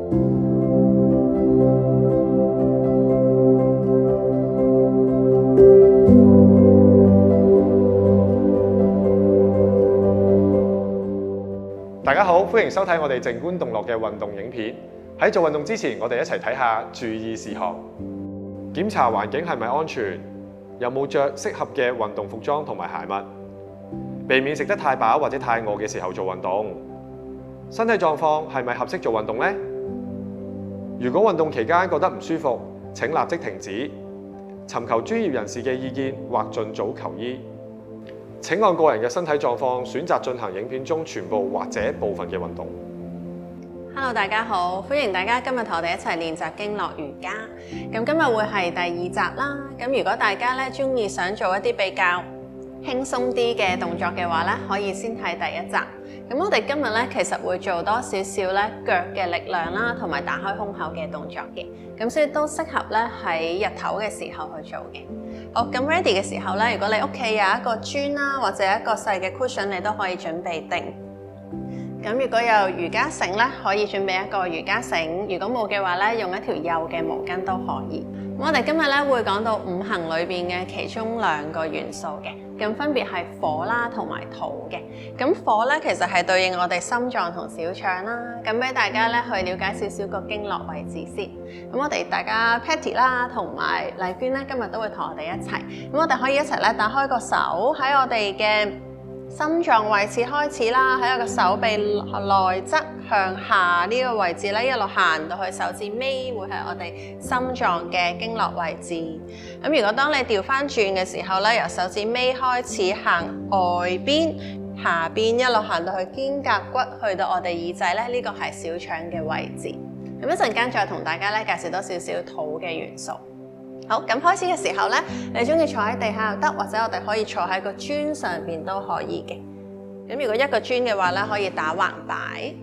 大家好，歡迎收睇我哋靜觀動樂嘅運動影片。喺做運動之前，我哋一齊睇下注意事項。檢查環境係咪安全，有冇着適合嘅運動服裝同埋鞋襪，避免食得太飽或者太餓嘅時候做運動。身體狀況係咪合適做運動呢？如果運動期間覺得唔舒服，請立即停止，尋求專業人士嘅意見或盡早求醫。請按個人嘅身體狀況選擇進行影片中全部或者部分嘅運動。Hello， 大家好，歡迎大家今日同我哋一齊練習經絡瑜伽。咁今日會係第2集啦。咁如果大家咧中意想做一啲比較輕鬆啲嘅動作嘅話咧，可以先睇第1集。咁我哋今日咧其實會做多少少咧腳嘅力量啦，同埋打開胸口嘅動作嘅。咁所以都適合咧喺日頭嘅時候去做嘅。好，咁 ready 嘅時候咧，如果你屋企有一個磚啦，或者一個細嘅 cushion， 你都可以準備定。咁如果有瑜伽繩咧，可以準備一個瑜伽繩。如果冇嘅話咧，用一條幼嘅毛巾都可以。咁我哋今日咧會講到五行裏邊嘅其中2個元素嘅，咁分別係火啦同埋土嘅。咁火咧其實係對應我哋心臟同小腸啦。咁俾大家咧去了解少少個經絡位置先。咁我哋大家 Patty 啦同埋麗娟咧今日都會同我哋一齊。咁我哋可以一齊咧打開個手喺我哋嘅心臟位置開始啦，喺我個手臂內側向下呢個位置咧，一路行到去手指尾，會係我哋心臟嘅經絡位置。咁如果當你調翻轉嘅時候咧，由手指尾開始行外邊、下邊，一路行到去肩胛骨，去到我哋耳仔咧，呢個係小腸嘅位置。咁一陣間再同大家咧介紹多少少土嘅元素。好，咁開始嘅時候咧，你中意坐喺地下又得，或者我哋可以坐喺個磚上邊都可以嘅。咁如果一個磚嘅話咧，可以打橫擺。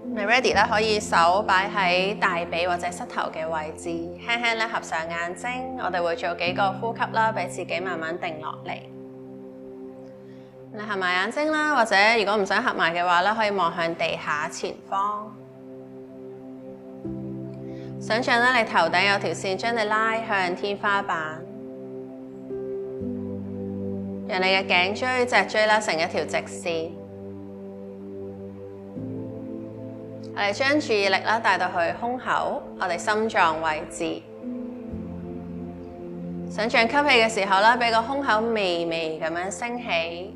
你 ready 咧，可以手擺喺大髀或者膝頭嘅位置，輕輕咧合上眼睛。我哋會做幾個呼吸啦，俾自己慢慢定落嚟。你合埋眼睛啦，或者如果唔想合埋嘅話咧，可以望向地下前方。想象咧，你頭頂有條線將你拉向天花板，讓你嘅頸椎、脊椎拉成一條直線。我哋將注意力啦帶到去胸口，我哋心臟位置。想象吸氣嘅時候啦，俾個胸口微微咁樣升起。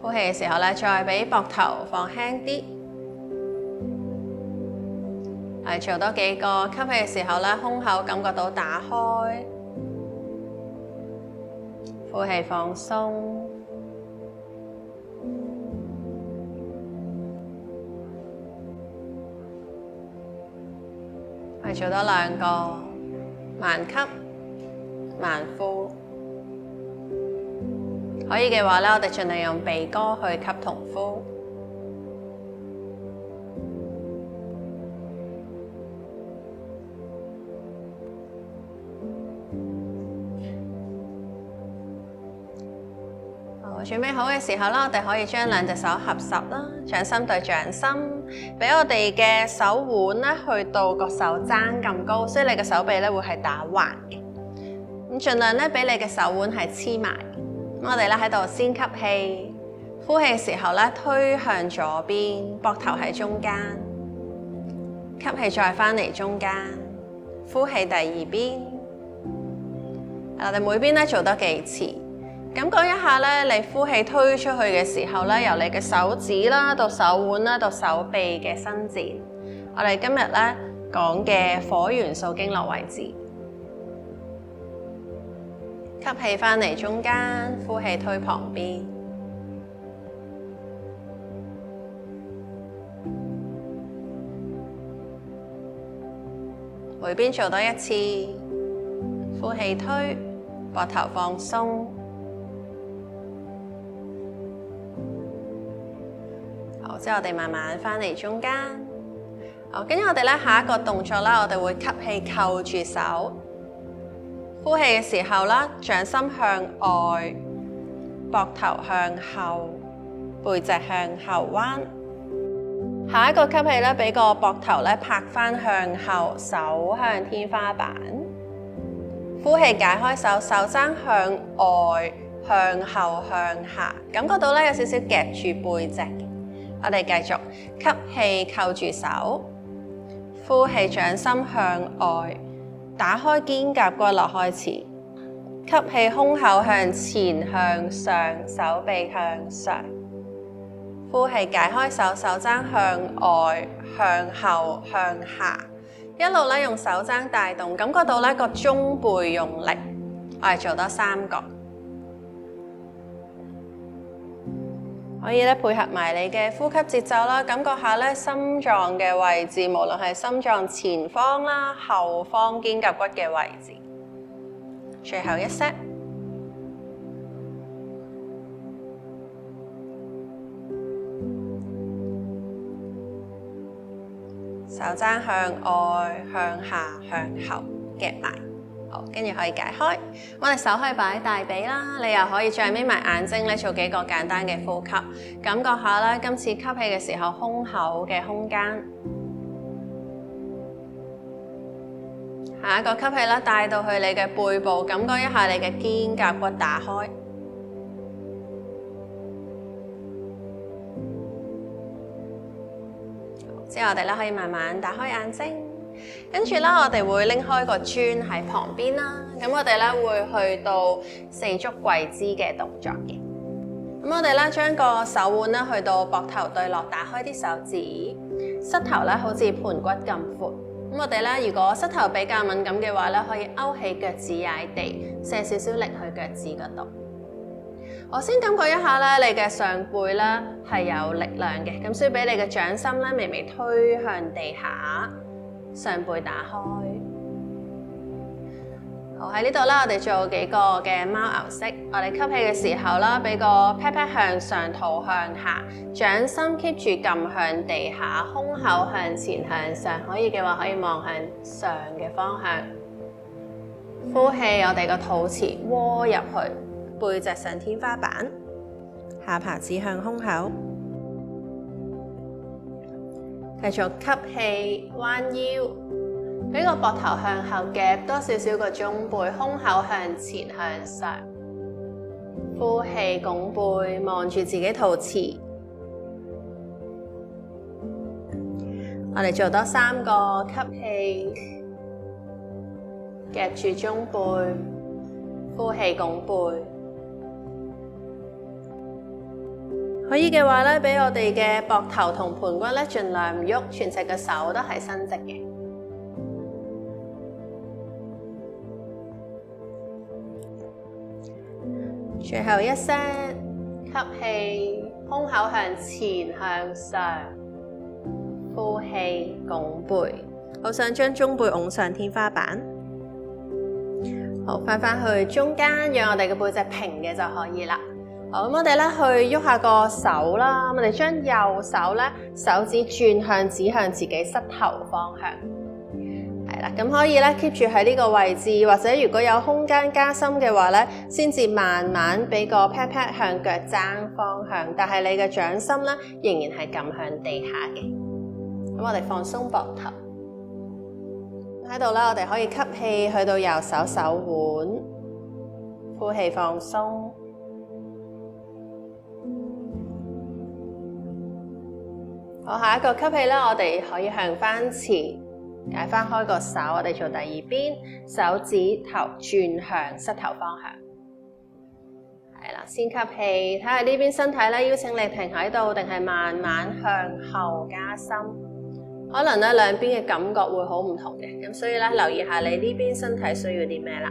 呼氣嘅時候咧，再俾膊頭放輕啲。嚟做多幾個，吸氣嘅時候咧，胸口感覺到打開，呼氣放鬆。嚟做多2個，慢吸慢呼。可以嘅話咧，我哋盡量用鼻哥去吸同呼。準備好嘅時候啦，我哋可以將2隻手合十啦，掌心對掌心，俾我哋嘅手腕咧去到個手踭咁高，所以你嘅手臂咧會係打橫嘅。咁盡量咧俾你嘅手腕係黐埋。咁我哋咧喺度先吸氣，呼氣嘅時候咧推向左邊，膊頭喺中間，吸氣再翻嚟中間，呼氣第2邊。我哋每邊咧做多幾次。感覺一下咧，你呼氣推出去嘅時候咧，由你嘅手指啦，到手腕啦，到手臂嘅伸展。我哋今日咧講嘅火元素經絡位置。吸氣翻嚟中間，呼氣推旁邊。每邊做多一次，呼氣推，膊頭放鬆。之後我哋慢慢翻嚟中間，好，跟住我哋咧下一個動作啦，我哋會吸氣扣住手，呼氣嘅時候啦，掌心向外，膊頭向後，背脊向後彎。下一個吸氣咧，俾個膊頭咧拍返向後，手向天花板。呼氣解開手，手踭向外、向後、向下，感覺到咧有少少夾住背脊。我哋繼續吸氣扣住手，呼氣掌心向外，打開肩胛骨落開始。吸氣胸口向前向上，手臂向上。呼氣解開手，手踭向外、向後、向下，一路咧用手踭帶動，感覺到咧個中背用力。我哋做多3個，可以咧配合埋你嘅呼吸節奏啦，感覺下咧心臟嘅位置，無論係心臟前方啦、後方肩胛骨嘅位置。最後一 set。手踭向外、向下、向後夾埋，好，跟住可以解開。我哋手可以擺喺大髀啦，你又可以再眯埋眼睛咧，做幾個簡單嘅呼吸，感覺下啦，今次吸氣嘅時候胸口嘅空間。下一個吸氣啦，帶到去你嘅背部，感覺一下你嘅肩胛骨打開。之後我哋咧可以慢慢打開眼睛，跟住咧我哋會拎開個磚喺旁邊啦。咁我哋咧會去到四足跪姿嘅動作嘅。咁我哋咧將個手腕咧去到膊頭對落，打開啲手指，膝頭咧好似盤骨咁闊。咁我哋咧如果膝頭比較敏感嘅話咧，可以勾起腳趾踩地，射少少力去腳趾嗰度。我先感覺一下咧，你嘅上背咧係有力量嘅，咁所以俾你嘅掌心咧微微推向地下，上背打開。好，喺呢度啦，我哋做幾個嘅貓牛式。我哋吸氣嘅時候啦，俾個 pat pat 向上，肚向下，掌心 keep 住撳向地下，胸口向前向上，可以嘅話可以望向上嘅方向。呼氣，我哋個肚臍窩入去。背脊上天花板，下巴指向胸口，繼續吸氣，彎腰，俾個膊頭向後夾多少少個中背，胸口向前向上，呼氣拱背，望住自己肚臍。我哋做多3個，吸氣，夾住中背，呼氣拱背。可以嘅話咧，俾我哋嘅膊頭同盤骨咧，盡量唔喐，全隻嘅手都係伸直嘅。最後一 set， 吸氣，胸口向前向上，呼氣拱背。好想將中背拱上天花板。好，翻返去中間，讓我哋嘅背脊平嘅就可以啦。好，咁我哋咧去喐下個手啦，我哋將右手咧手指轉向指向自己膝頭方向，係啦，咁可以咧 keep 住喺呢個位置，或者如果有空間加深嘅話咧，先至慢慢俾個 pat pat 向腳踭方向，但係你嘅掌心咧仍然係撳向地下嘅。咁我哋放鬆膊頭，喺度咧我哋可以吸氣去到右手手腕，呼氣放鬆。好，下一個吸氣咧，我哋可以向翻前，解翻開個手，我哋做第二邊，手指頭轉向膝頭方向。係啦，先吸氣，睇下呢邊身體咧，邀請你停喺度，定係慢慢向後加深。可能咧兩邊嘅感覺會好唔同嘅，咁所以咧留意下你呢邊身體需要啲咩啦。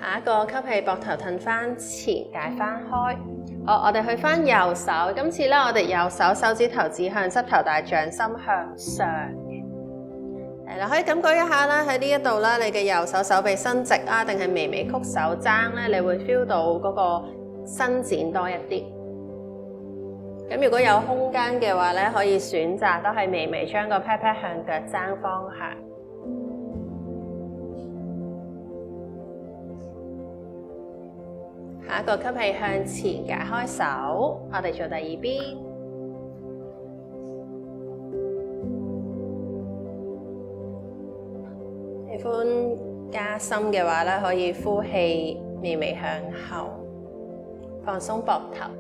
下一個吸氣，膊頭褪翻前，解翻開。好，我哋去翻右手。今次咧，我哋右手手指頭指向膝頭，大掌心向上嘅。係啦，可以感覺一下啦，喺呢一度啦，你嘅右手手臂伸直啊，定係微微曲手踭咧，你會 feel 到嗰個伸展多一啲。咁如果有空間嘅話咧，可以選擇都係微微將個 pat pat 向腳踭方向。下一個吸氣向前解開手，我哋做第二邊。喜歡加深嘅話咧，可以呼氣微微向後，放鬆膊頭。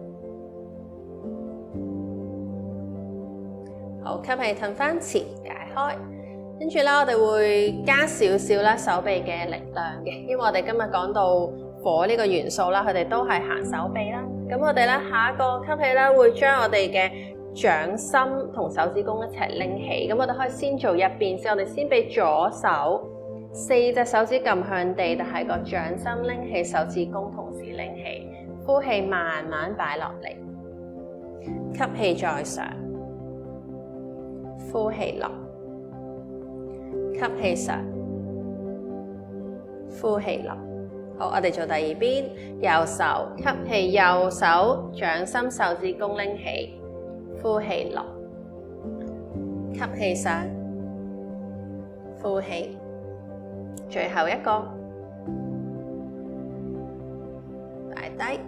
好，吸氣褪翻前解開，跟住咧我哋會加少少啦手臂嘅力量嘅，因為我哋今日講到火呢個元素啦，佢哋都係行手臂啦。咁我哋咧下一個吸氣咧會將我哋嘅掌心同手指公一齊拎起，咁我哋可以先做一邊先，我哋先俾左手4隻手指撳向地，但係個掌心拎起，手指公同時拎起，呼氣慢慢擺落嚟，吸氣再上，呼氣落，吸氣上，呼氣落。好，我哋做第二邊，右手吸氣，右手掌心手指公拎起，呼氣落，吸氣上，呼氣。最後一個，擺低。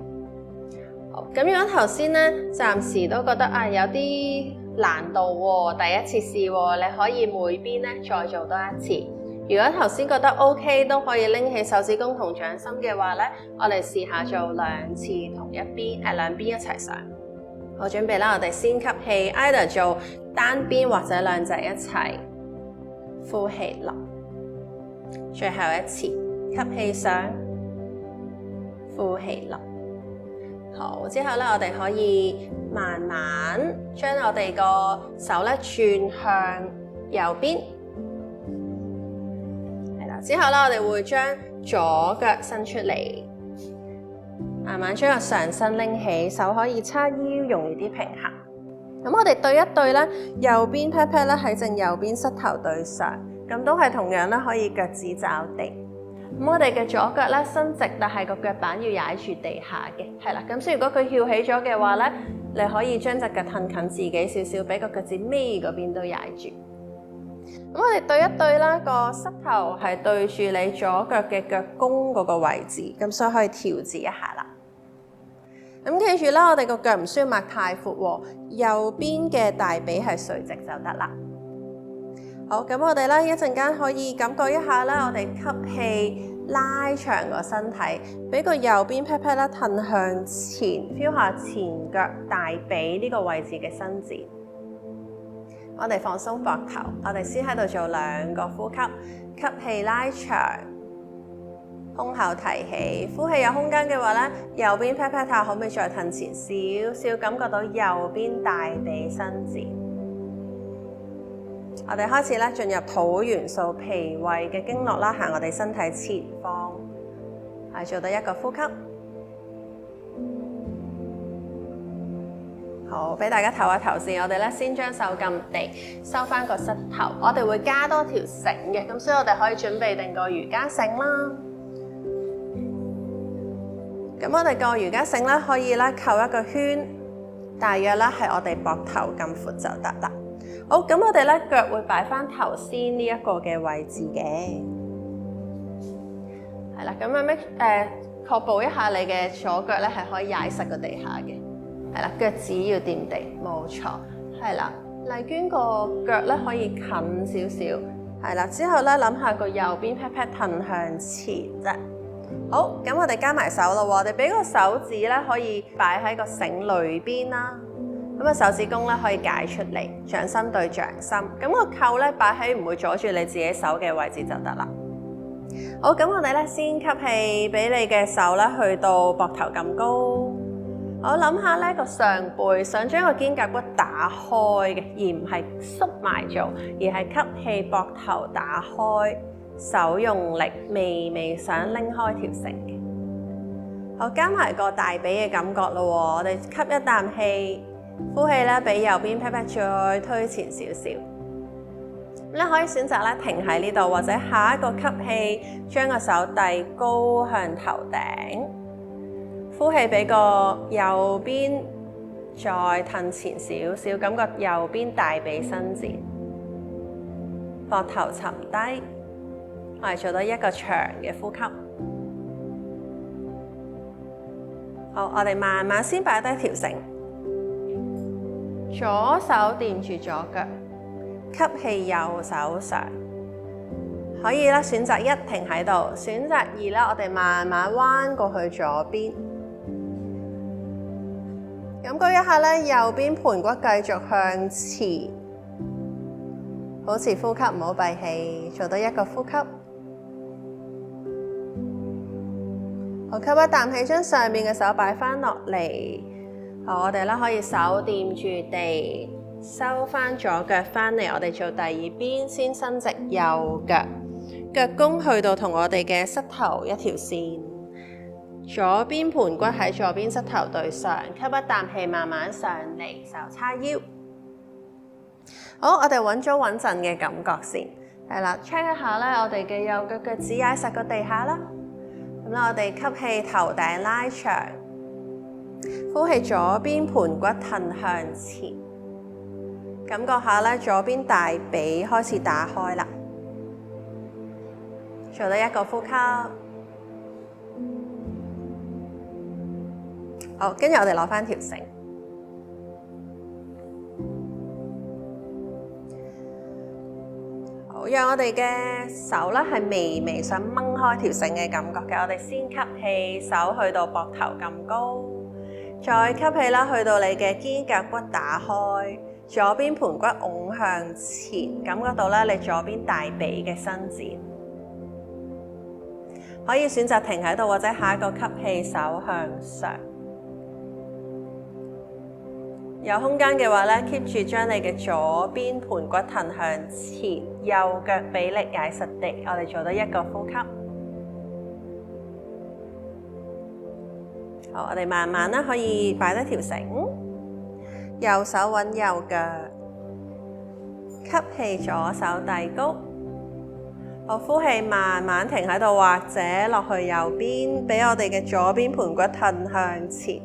好，咁如果頭先咧，暫時都覺得有啲難度喎，第一次試喎，你可以每邊咧再做多一次。如果頭先覺得 OK， 都可以拎起手指公同掌心嘅話咧，我哋試下做2次同一邊，兩邊一齊上。好，準備啦，我哋先吸氣 ，either 做單邊或者兩隻一齊，呼氣落。最後一次，吸氣上，呼氣落。好，之後咧，我哋可以慢慢將我哋個手咧轉向右邊。係啦，之後咧，我哋會將左腳伸出嚟，慢慢將個上身拎起，手可以叉腰，容易啲平衡。咁我哋對一對咧，右邊 pat pat 咧喺正右邊膝頭對上。咁都係同樣咧，可以腳趾找地。咁我哋嘅左腳咧伸直，但係個腳板要踩住地下嘅，係啦。咁所以如果佢翹起咗嘅話咧，你可以將隻腳褪近自己少少，俾個腳趾尾嗰邊都踩住。咁我哋對一對啦，個膝頭係對住你左腳嘅腳弓嗰個位置，咁所以可以調節一下啦。咁記住啦，我哋個腳唔需要擘太闊喎，右邊嘅大髀係垂直就得啦。好，咁我哋咧一陣間可以感覺一下啦，我哋吸氣拉長個身體，俾個右邊 pat pat 啦褪向前 ，feel 下前腳大髀呢個位置嘅伸展。我哋放鬆膊頭，我哋先喺度做2個呼吸，吸氣拉長，胸口提起，呼氣有空間嘅話咧，右邊 pat pat 下可唔可以再褪前少少，感覺到右邊大髀伸展。我哋開始咧進入土元素脾胃嘅經絡啦，行我哋身體前方，係做到一個呼吸。好，俾大家唞一唞先。我哋咧先將手撳地，收翻個膝頭。我哋會加多條繩嘅，咁所以我哋可以準備定個瑜伽繩啦。咁我哋個瑜伽繩咧可以咧扣一個圈，大約咧係我哋膊頭咁闊就得啦。好，咁我哋咧腳會擺翻頭先呢一個嘅位置嘅，係啦，咁樣確保一下你嘅左腳咧係可以踩實個地下嘅，係啦，腳趾要掂地，冇錯，係啦，麗娟個腳咧可以近少少，係啦，之後咧諗下個右邊 pat pat 褪向前啫。好，咁我哋加埋手咯喎，我哋俾個手指咧可以擺喺個繩裏邊啦。咁個手指公咧可以解出嚟，掌心對掌心。咁個扣咧擺喺唔會阻住你自己手嘅位置就得啦。好，咁我哋咧先吸氣，俾你嘅手咧去到膊頭咁高。我諗下咧個上背，想將個肩胛骨打開嘅，而唔係縮埋做，而係吸氣膊頭打開，手用力微微想拎開條繩嘅。好，加埋個大髀嘅感覺咯，我哋吸一啖氣。呼氣咧，俾右邊 pat pat 再推前少少。咁你可以選擇咧停喺呢度，或者下一個吸氣，將個手遞高向頭頂。呼氣，俾個右邊再褪前少少，感覺右邊大髀伸展，膊頭沉低。我哋做到一個長嘅呼吸。好，我哋慢慢先擺低條繩，左手掂住左腳，吸氣右手上，可以啦，選擇一停喺度，選擇二咧，我哋慢慢彎過去左邊，感覺一下咧，右邊盤骨繼續向前，保持呼吸，唔好閉氣，做到一個呼吸。好，吸一啖氣，將上面嘅手擺翻落嚟。好，我哋咧可以手掂住地，收翻左腳翻嚟。我哋做第二邊，先伸直右腳，腳弓去到同我哋嘅膝頭一條線。左邊盤骨喺左邊膝頭對上，吸一啖氣，慢慢上嚟，手叉腰。好，我哋穩咗穩陣嘅感覺先。係啦 ，check 一下咧，我哋嘅右腳腳趾踩實個地下啦。咁我哋吸氣，頭頂拉長，呼氣，左邊盤骨褪向前，感覺下咧，左邊大髀開始打開啦。做到一個呼吸。好，跟住我哋攞翻條繩。好，讓我哋嘅手咧係微微想掹開條繩嘅感覺嘅。我哋先吸氣，手去到膊頭咁高，再吸氣啦，去到你嘅肩胛骨打開，左邊盤骨拱向前，感覺到咧你左邊大髀嘅伸展。可以選擇停喺度，或者下一個吸氣，手向上。有空間嘅話咧 ，keep 住將你嘅左邊盤骨褪向前，右腳俾力踩實地。我哋做到一個呼吸。好，我哋慢慢啦，可以擺低條繩，右手揾右腳，吸氣，左手遞高。好，呼氣，慢慢停喺度，或者落去右邊，俾我哋嘅左邊盤骨褪向前。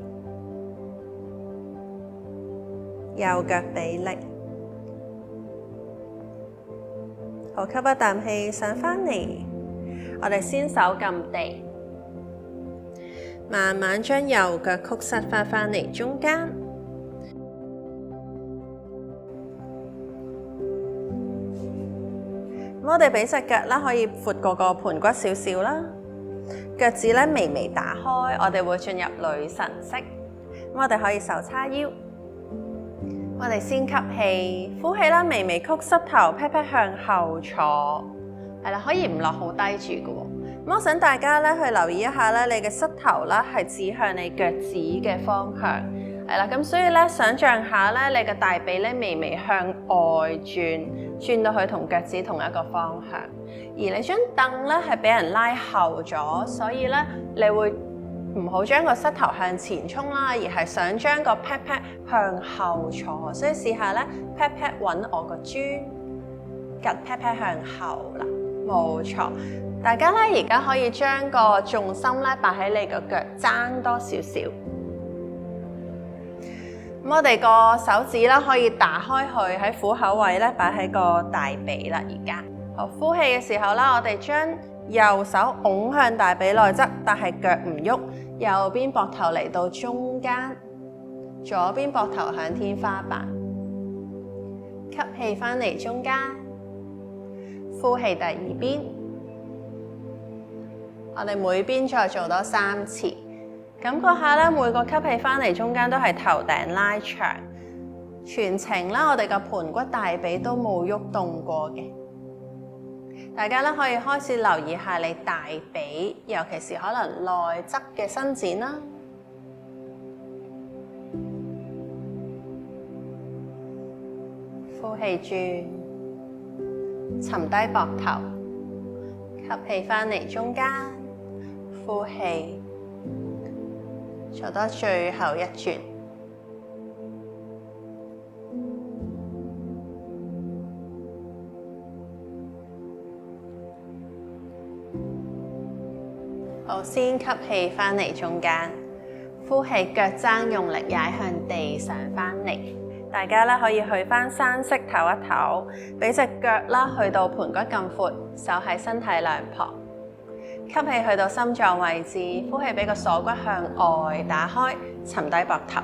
右腳俾力，好，吸一啖氣，上返嚟。我哋先手撳地，慢慢將右腳曲膝翻返嚟中間。咁我哋俾隻腳啦，可以闊過個盤骨少少啦，腳趾咧微微打開，我哋會進入女神式。咁我哋可以手叉腰。我哋先吸氣，呼氣啦，微微曲膝頭，劈劈向後坐，係啦，可以唔落好低住嘅喎。咁我想大家咧去留意一下咧，你嘅膝頭啦係指向你腳趾嘅方向，係啦，咁所以咧想像下咧，你嘅大髀咧微微向外轉到去同腳趾同一個方向，而你張凳咧係俾人拉後咗，所以咧你會唔好將個膝頭向前衝啦，而係想將個 pat pat 向後坐，所以試下咧 pat pat 揾我個磚，趌 pat pat 向後啦，冇錯。大家咧而家可以將個重心咧擺喺你個腳踭多少少。咁我哋個手指啦可以打開去喺虎口位咧擺喺個大髀啦，而家。好，呼氣嘅時候啦，我哋將右手拱向大髀內側，但係腳唔喐。右邊膊頭嚟到中間，左邊膊頭向天花板。吸氣返嚟中間，呼氣第二邊。我哋每邊再做多3次，感覺下咧每個吸氣返嚟中間都係頭頂拉長，全程啦我哋個盤骨大髀都冇喐動過嘅。大家咧可以開始留意下你大髀，尤其是可能內側嘅伸展啦。呼氣轉，沉低膊頭，吸氣返嚟中間，呼氣，做多最後一轉。好，先吸氣返嚟中間，呼氣腳踭用力踩向地上返嚟。大家咧可以去返山式唞一唞，俾隻腳啦去到盤骨咁闊，手喺身體兩旁。吸氣去到心臟位置，呼氣俾個鎖骨向外打開，沉低膊頭。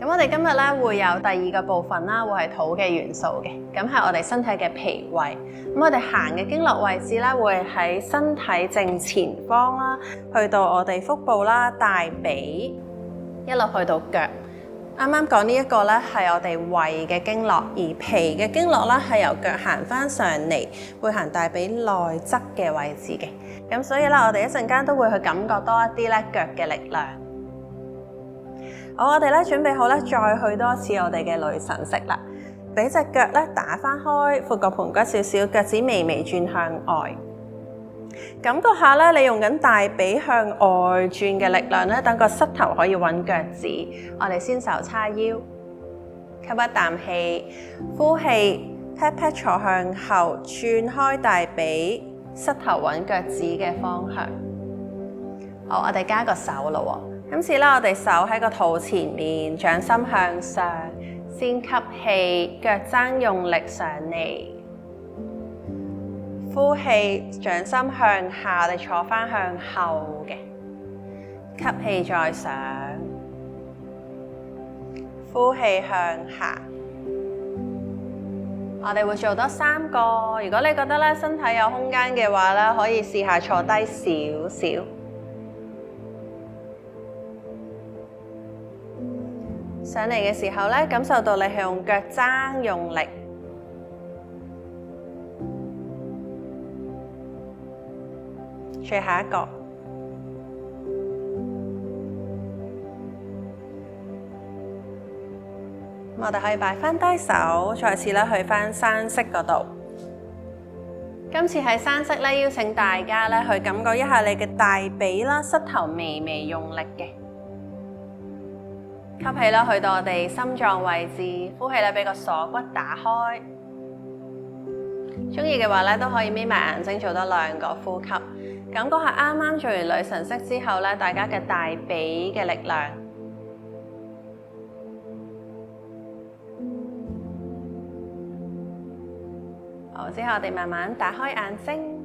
咁我哋今日咧會有第二個部分啦，會係土嘅元素嘅，咁係我哋身體嘅脾胃。咁我哋行嘅經絡位置咧，會喺身體正前方啦，去到我哋腹部啦、大髀，一路去到腳。啱啱講呢一個咧係我哋胃嘅經絡，而脾嘅經絡咧係由腳行翻上嚟，會行大髀內側嘅位置嘅。咁所以咧，我哋一陣間都會去感覺多一啲咧腳嘅力量。好，我哋咧準備好咧，再去多次我哋嘅女神式啦。俾隻腳咧打翻開，闊個盤骨少少，腳趾微微轉向外。感覺下咧，你用緊大髀向外轉嘅力量咧，等個膝頭可以穩腳趾。我哋先手叉腰，吸一啖氣，呼氣 pat pat 坐向後，轉開大髀，膝頭穩腳趾嘅方向。好，我哋加個手咯。今次咧，我哋手喺個肚前面，掌心向上，先吸氣，腳踭用力上嚟，呼氣，掌心向下，我哋坐翻向後嘅，吸氣再上，呼氣向下。我哋會做多3個，如果你覺得咧身體有空間嘅話咧，可以試下坐低少少。上嚟嘅時候咧，感受到你係用腳踭用力，最後一個，我哋可以擺翻低手，再次咧去翻山式嗰度。今次喺山式咧，邀請大家咧去感覺一下你嘅大髀啦、膝頭微微用力嘅。吸氣啦，去到我哋心臟位置，呼氣咧，俾個鎖骨打開。中意嘅話咧，都可以眯埋眼睛做多2個呼吸，感覺下啱啱做完女神式之後咧，大家嘅大髀嘅力量。好，之後我哋慢慢打開眼睛。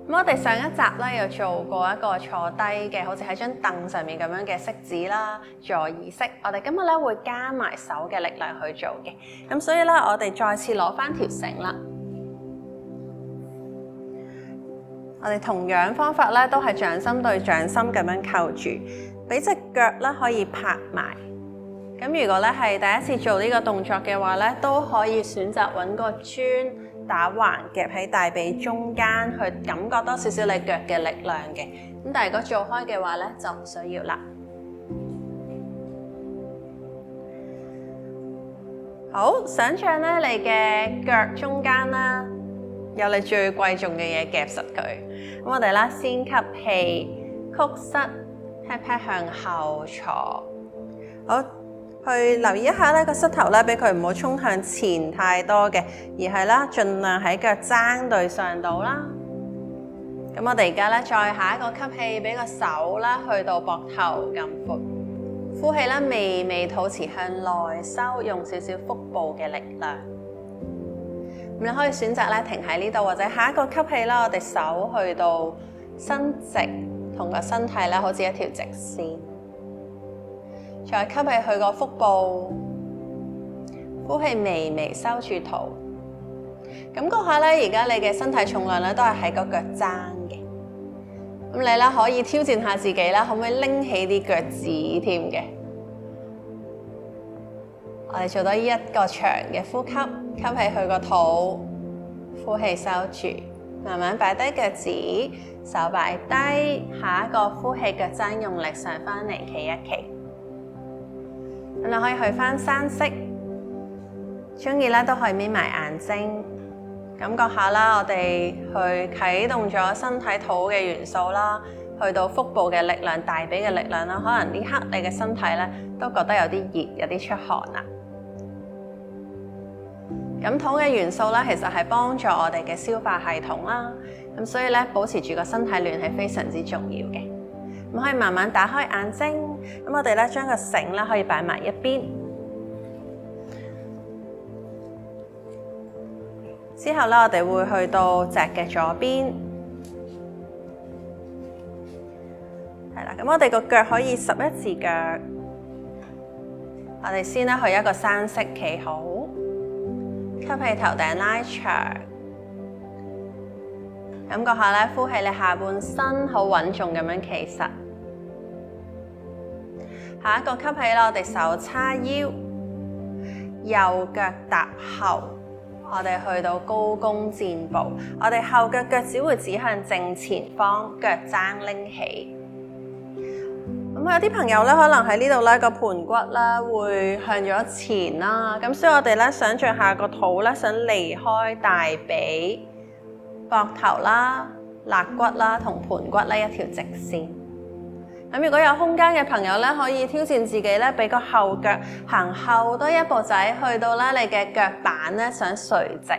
咁我哋上一集咧有做過一個坐低嘅，好似喺張凳上面咁樣嘅式子啦，座椅式。我哋今日咧會加埋手嘅力量去做嘅。咁所以咧，我哋再次攞翻條繩啦。我哋同樣方法咧，都係掌心對掌心咁樣扣住，俾隻腳咧可以拍埋。咁如果咧係第一次做呢個動作嘅話咧，都可以選擇揾個磚打橫夾喺大髀中間，去感覺多少少你腳嘅力量嘅。咁但係如果做開嘅話咧，就唔需要啦。好，想像咧你嘅腳中間啦，有你最貴重嘅嘢夾實佢。咁我哋啦，先吸氣，曲膝 pat pat 向後坐。好。去留意一下咧個膝頭咧，俾佢唔好衝向前太多嘅，而係啦，盡量喺腳踭對上度啦。咁我哋而家咧，再下一個吸氣，俾個手啦去到膊頭咁闊，呼氣啦，微微肚臍向內收，用少少腹部嘅力量。咁你可以選擇咧停喺呢度，或者下一個吸氣啦，我哋手去到伸直，同個身體咧好似一條直線。再吸氣去個腹部，呼氣微微收住肚，感覺下咧，而家你嘅身體重量咧都係喺個腳踭嘅。咁你咧可以挑戰下自己啦，可唔可以拎起啲腳趾添嘅？我哋做多一個長嘅呼吸，吸氣去個肚，呼氣收住，慢慢擺低腳趾，手擺低，下一個呼氣腳踭用力上翻嚟，企一企。咁你可以去翻山式，中意咧都可以眯埋眼睛，感覺下啦，我哋去啟動咗身體土嘅元素啦，去到腹部嘅力量、大髀嘅力量啦，可能呢刻你嘅身體咧都覺得有啲熱、有啲出汗啦。咁土嘅元素咧，其實係幫助我哋嘅消化系統啦，咁所以咧保持住個身體暖係非常之重要嘅。咁可以慢慢打開眼睛，咁我哋咧將個繩咧可以擺埋一邊，之後咧，我哋會去到脊嘅左邊，係啦。咁我哋個腳可以十一字腳，我哋先咧去一個山式企好，吸氣頭頂拉長，感覺下咧，呼氣你下半身好穩重咁樣企實。下一個吸氣啦，我哋手叉腰，右腳踏後。我哋去到高弓箭步，我哋後腳腳趾會指向正前方，腳踭拎起。咁有啲朋友咧，可能喺呢度咧個盤骨啦會向咗前啦，咁所以我哋咧想像下個肚咧想離開大髀、膊頭啦、肋骨啦同盤骨呢一條直線。咁如果有空間嘅朋友咧，可以挑戰自己咧，俾個後腳行後多一步仔，去到咧你嘅腳板咧想垂直，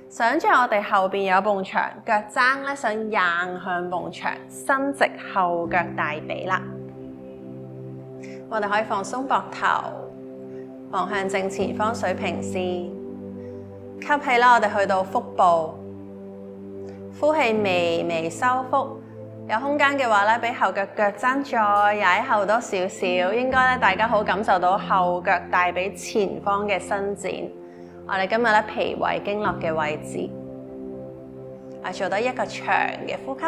想像我哋後邊有埲牆，腳踭咧想硬向埲牆，伸直後腳大髀啦。我哋可以放鬆膊頭，望向正前方水平線。吸氣啦，我哋去到腹部，呼氣微微收腹。有空間嘅話咧，俾後腳腳踭再踩後多少少，應該咧大家好感受到後腳大髀前方嘅伸展。我哋今日咧脾胃經絡嘅位置，我做到一個長嘅呼吸。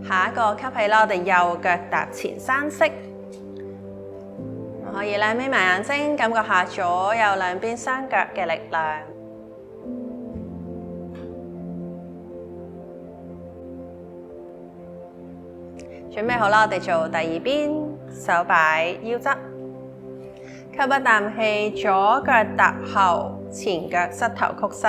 下一個吸氣啦，我哋右腳踏前山式，可以咧眯埋眼睛，感覺下左右兩邊雙腳嘅力量。準備好啦，我哋做第二邊，手擺腰側，吸一啖氣，左腳踏後，前腳膝頭曲膝，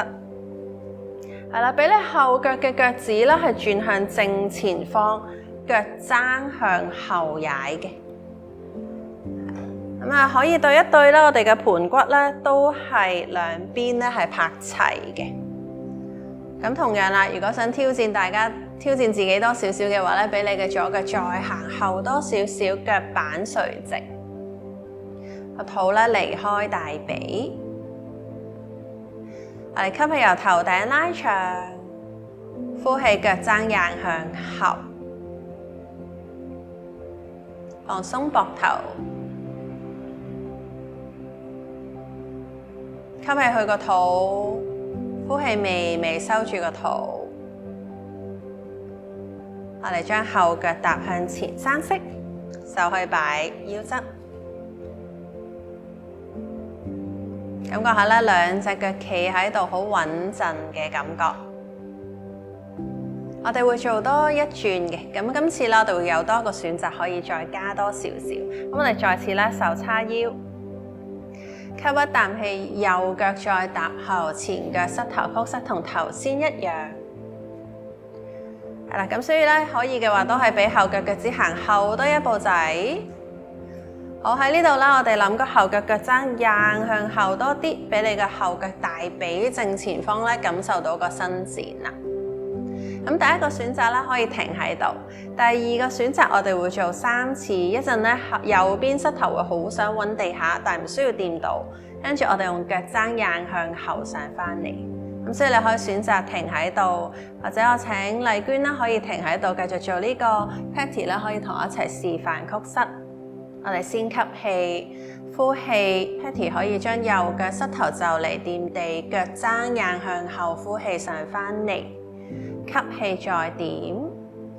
係啦，俾你後腳嘅腳趾咧係轉向正前方，腳踭向後踩嘅。咁啊，可以對一對啦，我哋嘅盤骨咧都係兩邊咧係拍齊嘅。咁同樣啦，如果想挑戰自己多少少嘅話咧，俾你嘅左腳再行後多少少，腳板垂直，個肚咧離開大髀。我哋吸氣由頭頂拉長，呼氣腳踭硬向後，放鬆膊頭，吸氣去個肚，呼氣微微收住個肚。我哋將後腳踏向前山式，手可以擺腰側，感覺下咧兩隻腳企喺度好穩陣嘅感覺。我哋會做多一轉嘅，咁今次咧我哋會有多個選擇，可以再加多少少。咁我哋再次咧手叉腰，吸一啖氣，右腳再踏後，前腳膝頭曲膝同頭先一樣。係啦，咁所以咧可以嘅話，都係俾後腳腳趾行後多一步仔。好，喺呢度啦，我哋諗個後腳腳踭硬向後多啲，俾你嘅後腳大髀正前方咧感受到個伸展啦。咁第一個選擇咧可以停喺度，第二個選擇我哋會做3次，一陣咧右邊膝頭會好想揾地下，但係唔需要掂到，跟住我哋用腳踭硬向後上返嚟。咁所以你可以選擇停喺度，或者我請麗娟啦可以停喺度繼續做呢個 Patty 啦，可以同我一齊示範曲膝。我哋先吸氣，呼氣 ，Patty 可以將右腳膝頭就嚟掂地，腳踭硬向後，呼氣上返嚟，吸氣再點，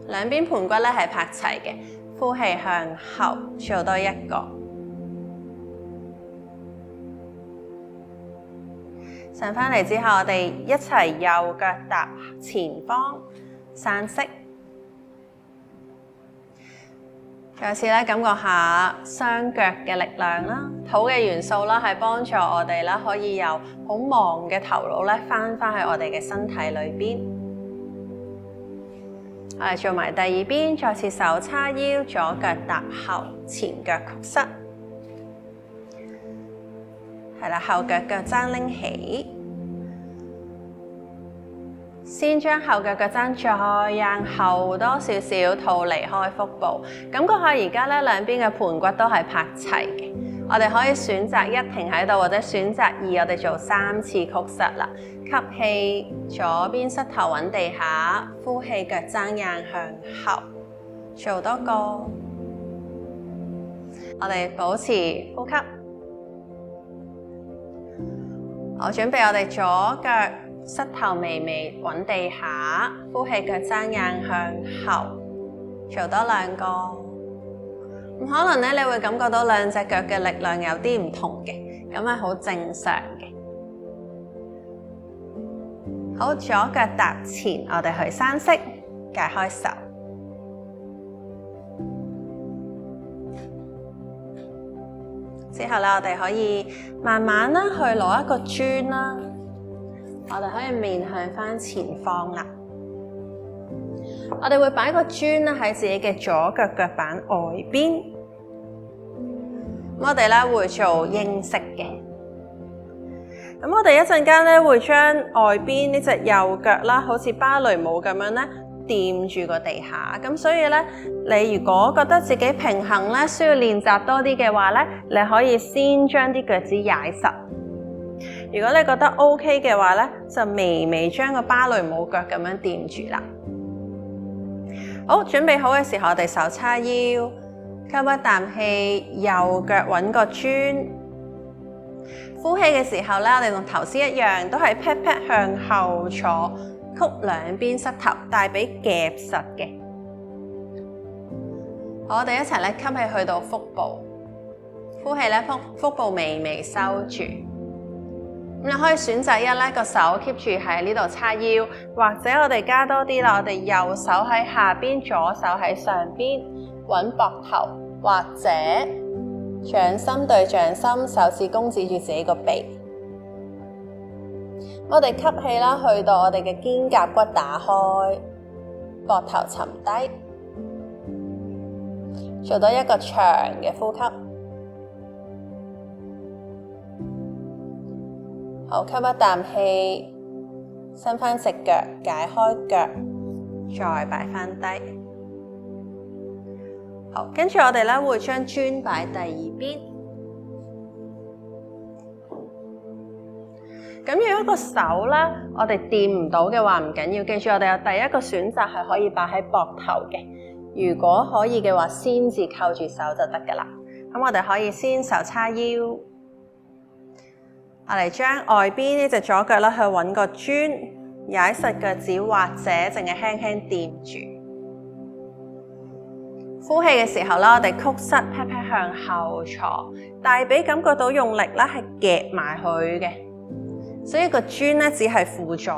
兩邊盤骨咧係拍齊嘅，呼氣向後，做多一個。上返嚟之後，我哋一齊右腳踏前方，山式。再次咧感覺下雙腳嘅力量啦，土嘅元素啦，係幫助我哋啦，可以由好忙嘅頭腦咧翻去我哋嘅身體裏邊。我哋做埋第二邊，再次手叉腰，左腳踏後，前腳曲膝。係啦，後腳腳踭拎起，先將後腳腳踭再硬後多少少，肚離開腹部，感覺下而家咧兩邊嘅盤骨都係拍齊嘅。我哋可以選擇1停喺度，或者選擇2，我哋做3次曲膝啦。吸氣，左邊膝頭揾地下，呼氣，腳踭硬向後。做多個，我哋保持呼吸。好，準備我哋左腳膝頭微微揾地下，呼氣，腳踭硬向後。做多2個。咁可能咧，你會感覺到兩隻腳嘅力量有啲唔同嘅，咁係好正常嘅。好，左腳踏前，我哋去山式，解開手。之後咧，我哋可以慢慢啦去攞一個磚啦，我哋可以面向翻前方啦。我哋會擺個磚啦喺自己嘅左腳腳板外邊。我哋咧會做英式嘅。咁我哋一陣間咧會將外邊呢隻右腳啦，好似芭蕾舞咁樣咧掂住個地下。咁所以咧，你如果覺得自己平衡咧需要練習多啲嘅話咧，你可以先將啲腳趾踩實。如果你覺得 OK 嘅話咧，就微微將個芭蕾舞腳咁樣掂住啦。好，準備好嘅時候，我哋手叉腰，吸一啖氣，右腳揾個磚。呼氣嘅時候咧，我哋同頭先一樣，都係 pat pat 向後坐，曲兩邊膝頭，大髀夾實嘅。好，我哋一齊咧吸氣去到腹部，呼氣咧腹部微微收住。咁你可以選擇1咧個手 keep 住喺呢度叉腰，或者我哋加多啲啦，我哋右手喺下邊，左手喺上邊，揾膊頭，或者掌心對掌心，手指公指住自己個鼻。我哋吸氣啦，去到我哋嘅肩胛骨打開，膊頭沉低，做到一個長嘅呼吸。好，吸一啖氣，伸翻隻腳，解開腳，再擺翻低。好，跟住我哋咧會將磚擺第二邊。咁如果個手咧，我哋掂唔到嘅話唔緊要，記住我哋有第一個選擇係可以擺喺膊頭嘅。如果可以嘅話，先至扣住手就得㗎啦。咁我哋可以先手叉腰，我哋將外邊呢隻左腳咧去揾個磚，踩實腳趾或者淨係輕輕掂住。呼氣嘅時候啦，我哋曲膝 pat pat 向後坐，大髀感覺到用力啦，係夾埋佢嘅，所以個磚咧只係輔助。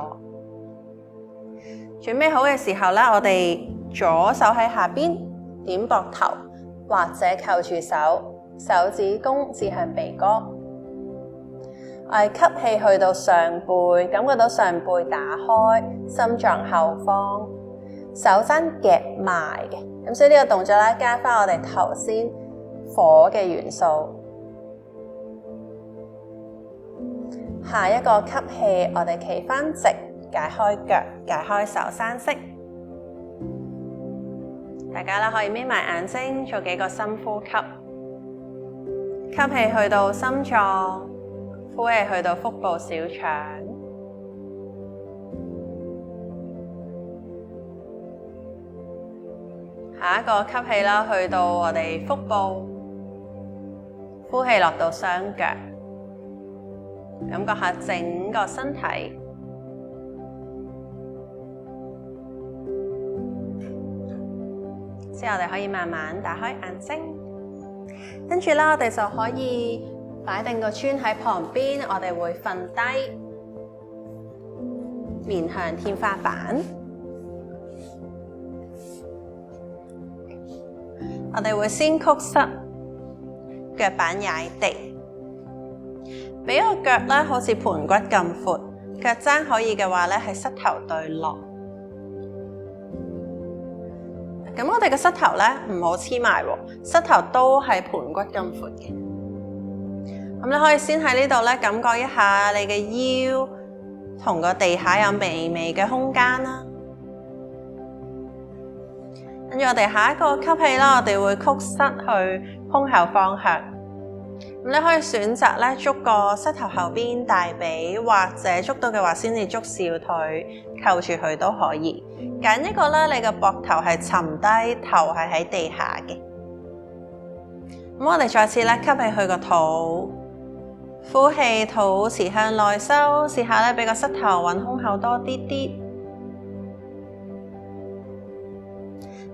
準備好嘅時候咧，我哋左手喺下邊點膊頭，或者扣住手，手指公指向鼻哥。我哋吸氣去到上背，感覺到上背打開，心臟後方，手踭夾埋嘅。咁所以呢個動作咧，加翻我哋頭先火嘅元素。下一個吸氣，我哋企翻直，解開腳，解開手，山式。大家咧可以眯埋眼睛，做幾個深呼吸。吸氣去到心臟，呼氣去到腹部小腸。下一個吸氣啦，去到我哋腹部，呼氣落到雙腳，感覺下整個身體。之後我哋可以慢慢打開眼睛，跟住啦，我哋就可以擺定個磚喺旁邊，我哋會瞓低，面向天花板。我哋會先曲膝，腳板踩地，俾個腳咧好似盤骨咁闊，腳踭可以嘅話咧係膝頭對落。咁我哋嘅膝頭咧唔好黐埋喎，膝頭都係盤骨咁闊嘅。咁你可以先喺呢度咧感覺一下你嘅腰同個地下有微微嘅空間啦。跟住我哋下一個吸氣啦，我哋會曲膝去胸口方向，咁你可以選擇咧捉個膝頭後邊、大髀，或者捉到嘅話先至捉小腿，扣住佢都可以。揀一個咧，你個膊頭係沉低，頭係喺地下嘅。咁我哋再次咧吸氣佢個肚，呼氣，肚臍向內收，試下咧俾個膝頭揾胸口多啲啲。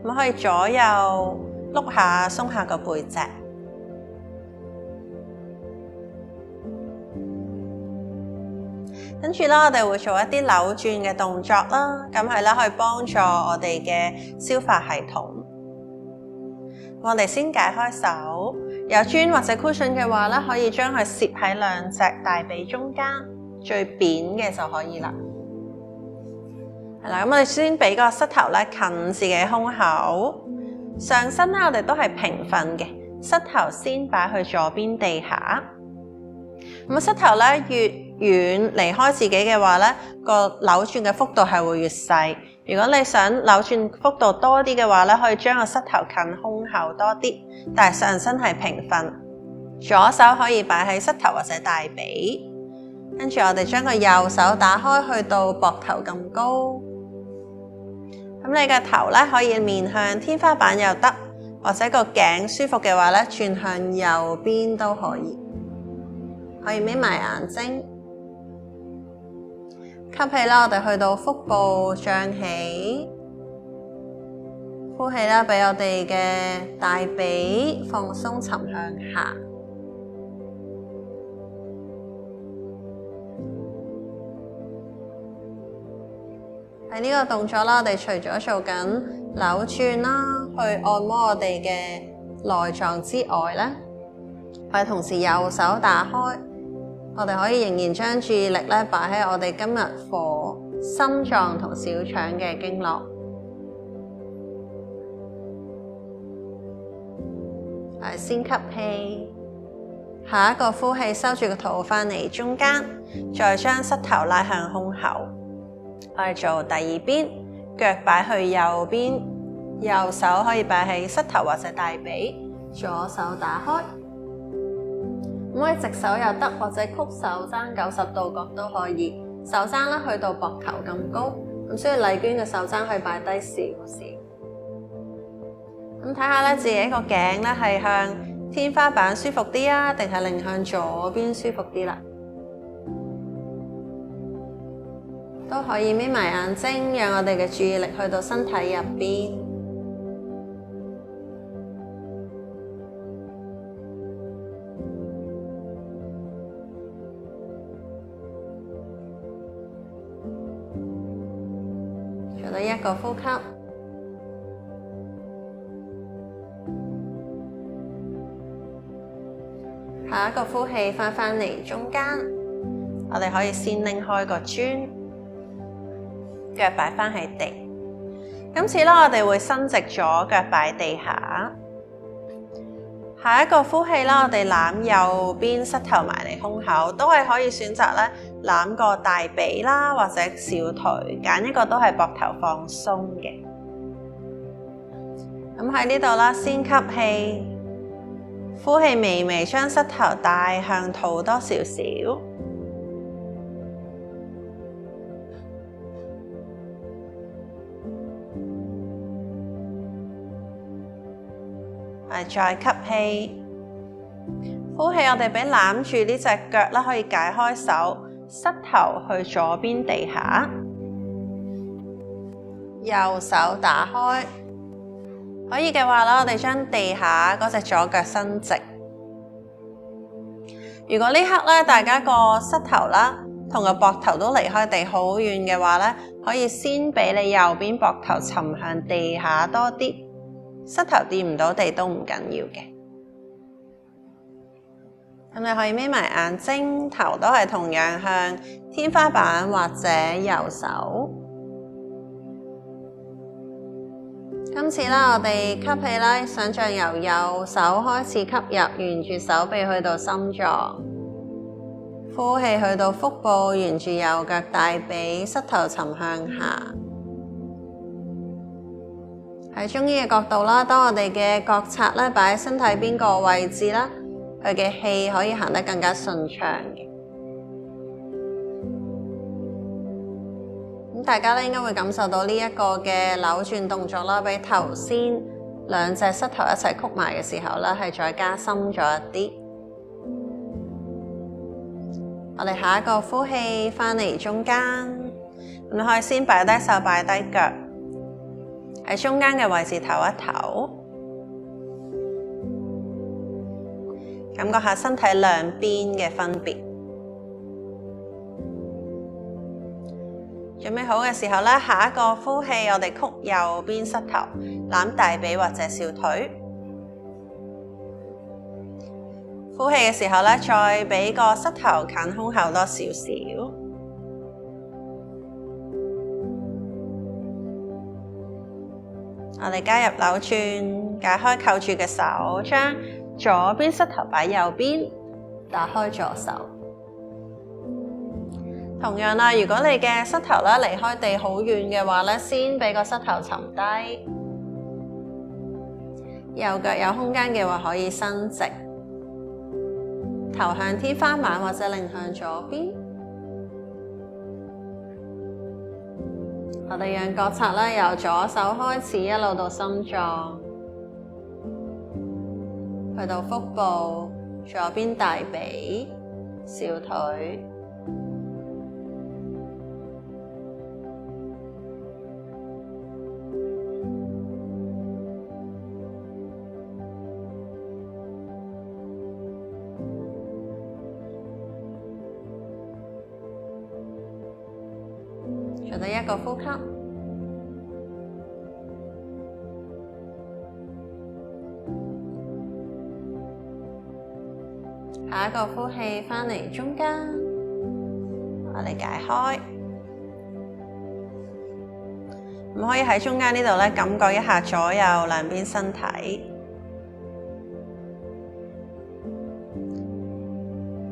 咁可以左右碌下，鬆下個背脊。跟住啦，我哋會做一啲扭轉嘅動作啦，咁係啦，可以幫助我哋嘅消化系統。我哋先解開手，有磚或者 cushion 嘅話咧，可以將佢攝喺兩隻大髀中間，最扁嘅就可以啦。係啦，咁我哋先俾個膝頭咧近自己胸口，上身咧我哋都係平瞓嘅，膝頭先擺去左邊地下。咁膝頭咧越遠離開自己嘅話咧，個扭轉嘅幅度係會越細。如果你想扭轉幅度多啲嘅話咧，可以將個膝頭近胸口多啲，但係上身係平瞓。左手可以擺喺膝頭或者大髀，跟住我哋將個右手打開去到膊頭咁高。咁你嘅頭咧可以面向天花板又得，或者個頸舒服嘅話咧，轉向右邊都可以。可以眯埋眼睛，吸氣啦，我哋去到腹部脹起，呼氣啦，俾我哋嘅大髀放鬆沉向下。喺呢個動作啦，我哋除咗做緊扭轉啦，去按摩我哋嘅內臟之外咧，我哋同時右手打開。我哋可以仍然將注意力咧擺喺我哋今日課心臟同小腸嘅經絡。先吸氣，下一個呼氣，收住個肚翻嚟中間，再將膝頭拉向胸口。我哋做第二邊，腳擺去右邊，右手可以擺喺膝頭或者大髀，左手打開。可以直手又得，或者曲手踭90度角都可以。手踭咧去到膊頭咁高，咁所以麗娟嘅手踭可以擺低少少。咁睇下咧，自己個頸咧係向天花板舒服啲啊，定係擰向左邊舒服啲啦？都可以眯埋眼睛，讓我哋嘅注意力去到身體入邊。做到一個呼吸，下一個呼氣翻嚟中間，我哋可以先拎開個磚，腳擺翻喺地。今次咧，我哋會伸直咗腳擺地下。下一個呼氣啦，我哋攬右邊膝頭埋嚟胸口，都係可以選擇咧攬個大髀啦，或者小腿，揀一個都係膊頭放鬆嘅。咁喺呢度啦，先吸氣，呼氣微微將膝頭帶向肚多少少。再吸氣，呼氣，我哋俾攬住呢隻腳啦，可以解開手，膝頭去左邊地下，右手打開，可以嘅話啦，我哋將地下嗰隻左腳伸直。如果呢刻咧，大家個膝頭啦同個膊頭都離開地好遠嘅話咧，可以先俾你右邊膊頭沉向地下多啲。膝頭掂唔到地都唔緊要嘅，咁你可以眯埋眼睛，頭都係同樣向天花板或者右手。今次啦，我哋吸氣啦，想像由右手開始吸入，沿住手臂去到心臟，呼氣去到腹部，沿住右腳大髀，膝頭沉向下。喺中醫嘅角度啦，當我哋嘅覺察咧擺喺身體邊個位置啦，佢嘅氣可以行得更加順暢嘅。咁大家咧應該會感受到呢一個嘅扭轉動作啦，比頭先兩隻膝頭一齊曲埋嘅時候咧，係再加深咗一啲。我哋下一個呼氣，翻嚟中間，咁你可以先擺低手，擺低腳，喺中間嘅位置唞一唞，感覺下身體兩邊嘅分別。準備好嘅時候咧，下一個呼氣，我哋曲右邊膝頭，攬大髀或者小腿。呼氣嘅時候咧，再俾個膝頭近胸口多少少。我哋加入扭轉，解開扣住嘅手，將左邊膝頭擺右邊，打開左手。同樣啦，如果你嘅膝頭咧離開地好遠嘅話咧，先俾個膝頭沉低。右腳有空間嘅話，可以伸直，頭向天花板或者擰向左邊。我哋讓覺察咧由左手開始，一路到心臟，去到腹部、左邊大髀、小腿。做第一個呼吸，下一個呼氣，返嚟中間，我哋解開，咁可以喺中間呢度咧，感覺一下左右兩邊身體。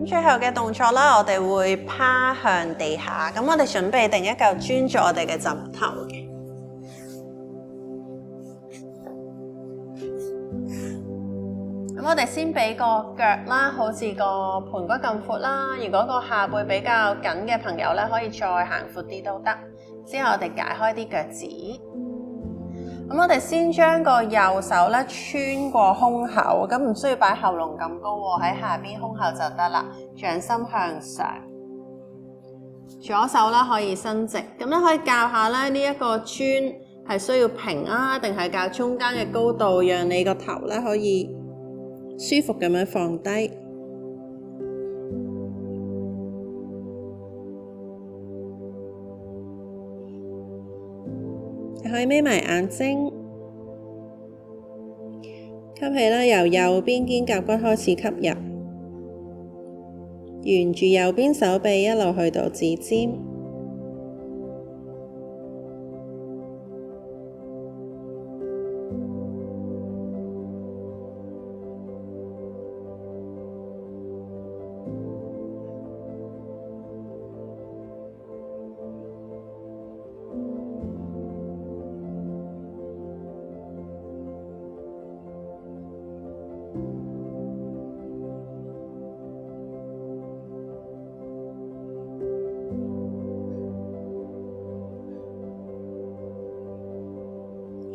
最後嘅動作啦，我哋會趴向地下，咁我哋準備定一嚿磚做我哋嘅枕頭嘅。咁我哋先俾個腳啦，好似個盤骨咁闊啦。如果個下背比較緊嘅朋友咧，可以再行闊啲都得。之後我哋解開啲腳趾。咁我哋先將個右手咧穿過胸口，咁唔需要擺喉嚨咁高喎，喺下邊胸口就得啦。掌心向上，左手啦可以伸直，咁咧可以校下咧呢一個磚係需要平啊，定係校中間嘅高度，讓你個頭咧可以舒服咁樣放低。可以眯埋眼睛，吸氣啦，由右邊肩胛骨開始吸入，沿住右邊手臂一路去到指尖，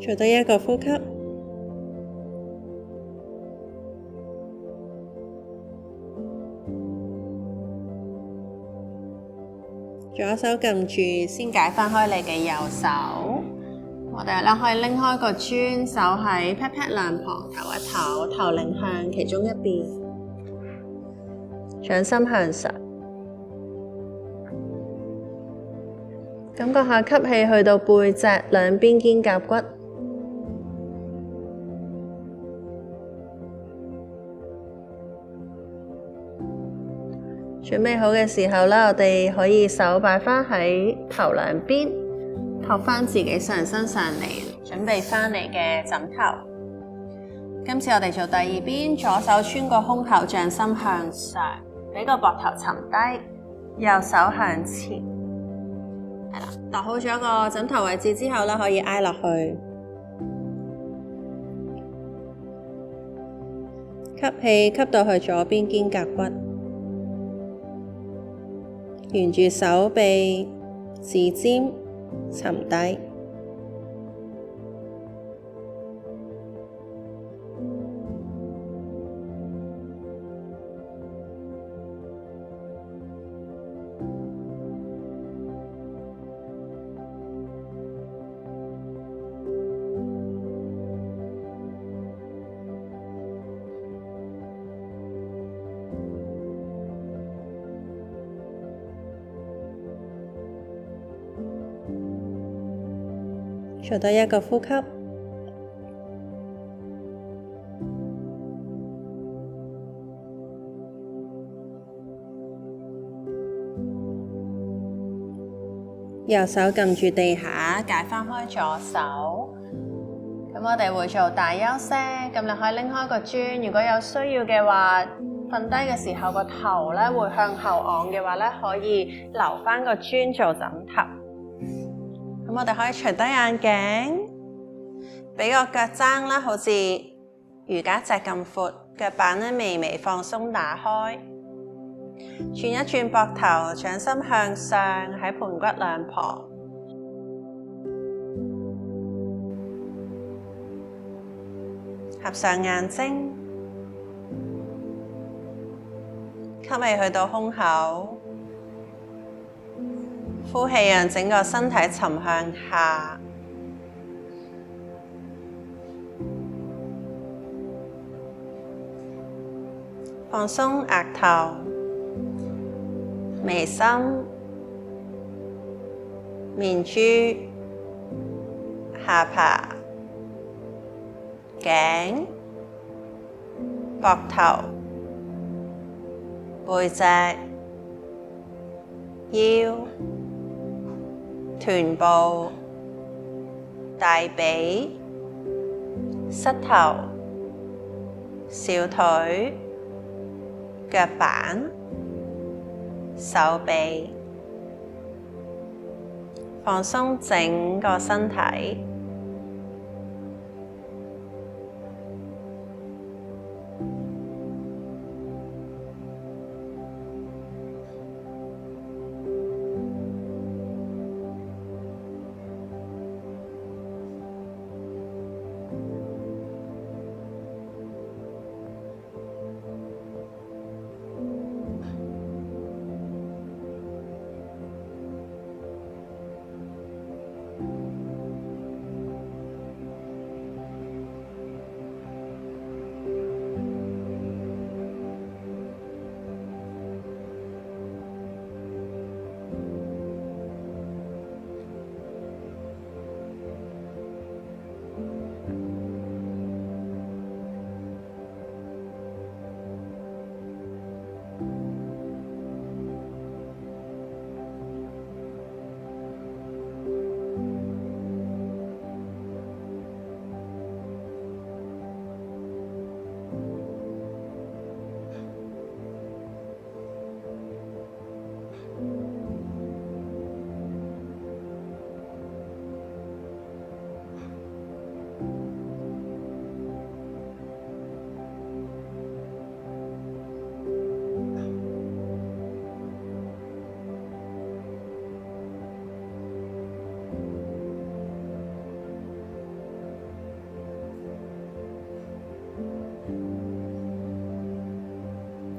做多一個呼吸，左手撳住，先解翻開你嘅右手。我哋咧可以拎開個磚，手喺 pat pat 兩旁，頭一頭，頭擰向其中一邊，掌心向上。感覺下吸氣去到背脊兩邊肩胛骨。準備好嘅時候啦，我哋可以手擺返喺頭兩邊，托返自己上身上嚟，準備返嚟嘅枕頭。今次我哋做第二邊，左手穿過胸口，掌心向上，俾個膊頭沉低，右手向前。係啦，度好咗個枕頭位置之後咧，可以挨落去。吸吸氣吸到去左邊肩胛骨，沿住手臂、指尖沉低。做多一個呼吸，右手撳住地下，解返開左手。咁我哋會做大休息，咁你可以拎開個磚，如果有需要嘅話，瞓低嘅時候個頭咧會向後昂嘅話咧，可以留返個磚做枕頭。咁我哋可以除低眼鏡，俾個腳踭啦，好似瑜伽席咁闊，腳板咧微微放鬆打開，轉一轉膊頭，掌心向上喺盤骨兩旁，合上眼睛，吸氣去到胸口。呼氣，讓整個身體沉向下，放鬆額頭、眉心、面珠、下巴、頸、膊頭、背脊、腰、臀部、大髀、膝頭、小腿、腳板、手臂，放鬆整個身體。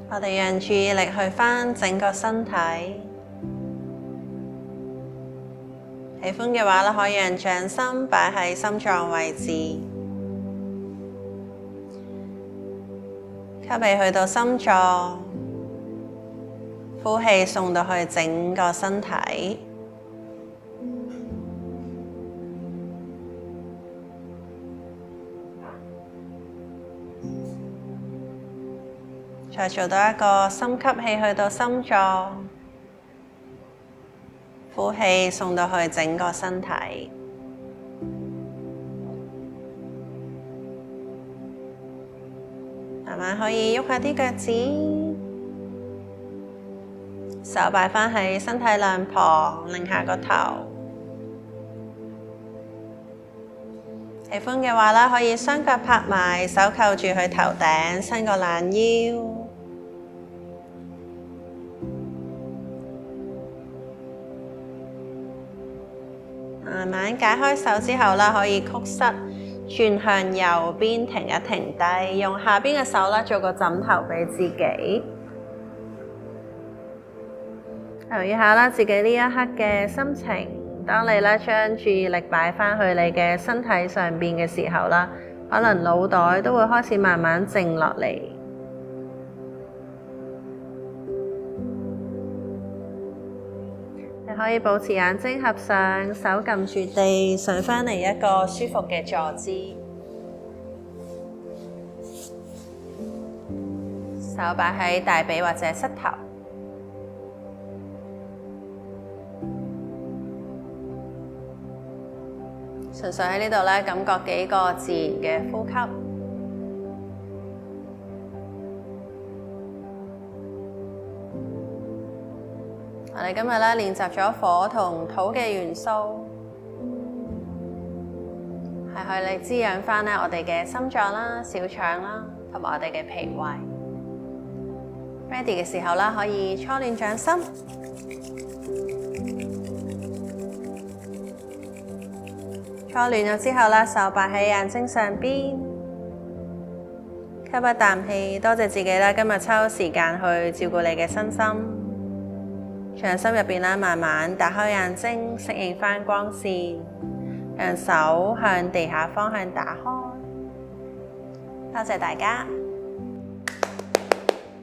我哋讓注意力去返整個身體，喜歡嘅話咧，可以讓掌心擺喺心臟位置，吸氣去到心臟，呼氣送到去整個身體。再做到一個深吸氣去到心臟，呼氣送到去整個身體。慢慢可以喐下啲腳趾，手擺返喺身體兩旁，擰下個頭，喜歡嘅話啦，可以雙腳拍埋，手扣住去頭頂，伸個懶腰。慢慢解開手之後啦，可以曲膝轉向右邊，停一停低，用下邊嘅手啦做個枕頭俾自己。留意下啦，自己呢一刻嘅心情。當你咧將注意力擺返去你嘅身體上邊嘅時候啦，可能腦袋都會開始慢慢靜落嚟。你可以保持眼睛合上，手撳住地，上返嚟一個舒服嘅坐姿。手擺喺大髀或者膝頭。純粹喺呢度咧，感覺幾個自然嘅呼吸。我哋今日咧練習咗火同土嘅元素，係去滋養翻咧我哋嘅心臟啦、小腸啦，同埋我哋嘅脾胃。Ready 嘅時候啦，可以搓暖掌心。搓暖咗之後啦，手擺喺眼睛上邊，吸一啖氣，多謝自己啦，今日抽時間去照顧你嘅身心。掌心入邊啦，慢慢打開眼睛，適應翻光線，讓手向地下方向打開。多謝大家。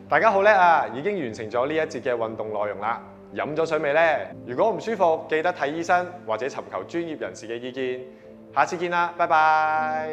大家好叻啊！已經完成咗呢一節嘅運動內容啦。飲咗水未呢？如果唔舒服，記得睇醫生或者尋求專業人士嘅意見。下次見啦，拜拜。